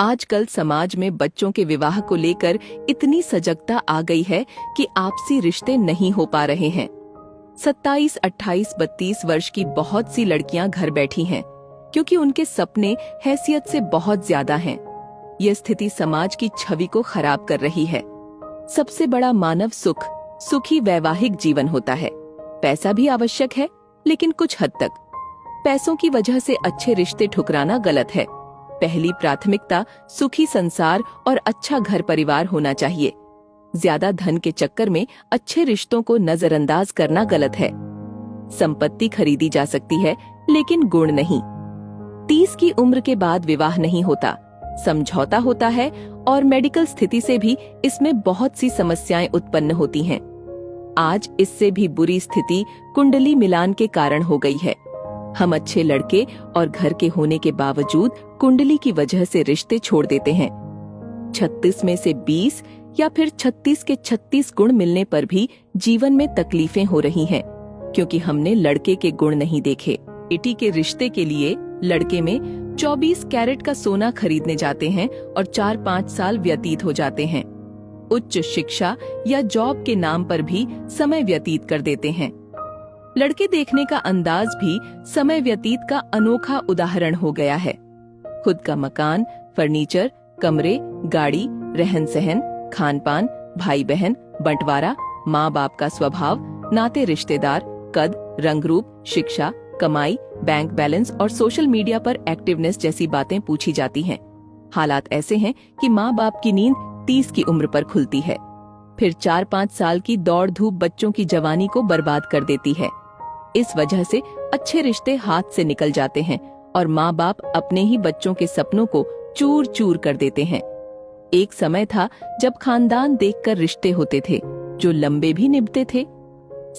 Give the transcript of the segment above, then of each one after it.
आजकल समाज में बच्चों के विवाह को लेकर इतनी सजगता आ गई है कि आपसी रिश्ते नहीं हो पा रहे हैं। 27, 28, 32 वर्ष की बहुत सी लड़कियां घर बैठी हैं क्योंकि उनके सपने हैसियत से बहुत ज्यादा हैं। यह स्थिति समाज की छवि को खराब कर रही है। सबसे बड़ा मानव सुख सुखी वैवाहिक जीवन होता है। पैसा भी आवश्यक है, लेकिन कुछ हद तक। पैसों की वजह से अच्छे रिश्ते ठुकराना गलत है। पहली प्राथमिकता सुखी संसार और अच्छा घर परिवार होना चाहिए। ज्यादा धन के चक्कर में अच्छे रिश्तों को नजरअंदाज करना गलत है। संपत्ति खरीदी जा सकती है, लेकिन गुण नहीं। 30 की उम्र के बाद विवाह नहीं होता, समझौता होता है और मेडिकल स्थिति से भी इसमें बहुत सी समस्याएं उत्पन्न होती हैं। आज इससे भी बुरी स्थिति कुंडली मिलान के कारण हो गई है। हम अच्छे लड़के और घर के होने के बावजूद कुंडली की वजह से रिश्ते छोड़ देते हैं। 36 में से 20 या फिर 36 के 36 गुण मिलने पर भी जीवन में तकलीफें हो रही हैं, क्योंकि हमने लड़के के गुण नहीं देखे। बेटी के रिश्ते के लिए लड़के में 24 कैरेट का सोना खरीदने जाते हैं और 4-5 साल व्यतीत हो जाते हैं। उच्च शिक्षा या जॉब के नाम पर भी समय व्यतीत कर देते हैं। लड़के देखने का अंदाज भी समय व्यतीत का अनोखा उदाहरण हो गया है। खुद का मकान, फर्नीचर, कमरे, गाड़ी, रहन सहन, खान पान, भाई बहन, बंटवारा, माँ बाप का स्वभाव, नाते रिश्तेदार, कद, रंग रूप, शिक्षा, कमाई, बैंक बैलेंस और सोशल मीडिया पर एक्टिवनेस जैसी बातें पूछी जाती हैं। हालात ऐसे हैं कि माँ बाप की नींद 30 की उम्र पर खुलती है। फिर 4-5 साल की दौड़ धूप बच्चों की जवानी को बर्बाद कर देती है। इस वजह से अच्छे रिश्ते हाथ से निकल जाते हैं और माँ बाप अपने ही बच्चों के सपनों को चूर चूर कर देते हैं। एक समय था जब खानदान देखकर रिश्ते होते थे, जो लंबे भी निभते थे।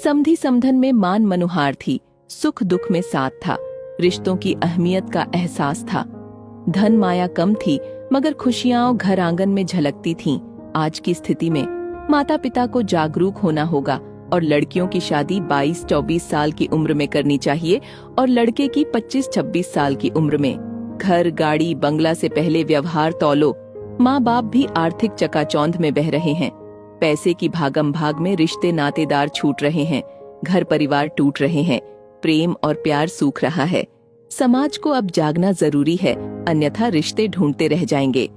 समधी समधन में मान मनुहार थी, सुख दुख में साथ था, रिश्तों की अहमियत का एहसास था। धन माया कम थी, मगर खुशियां घर आंगन में झलकती थीं। आज की स्थिति में माता पिता को जागरूक होना होगा और लड़कियों की शादी 22-24 साल की उम्र में करनी चाहिए और लड़के की 25-26 साल की उम्र में। घर, गाड़ी, बंगला से पहले व्यवहार तौलो। माँ बाप भी आर्थिक चकाचौंध में बह रहे हैं। पैसे की भागम भाग में रिश्ते नातेदार छूट रहे हैं, घर परिवार टूट रहे हैं, प्रेम और प्यार सूख रहा है। समाज को अब जागना जरूरी है, अन्यथा रिश्ते ढूंढते रह जाएंगे।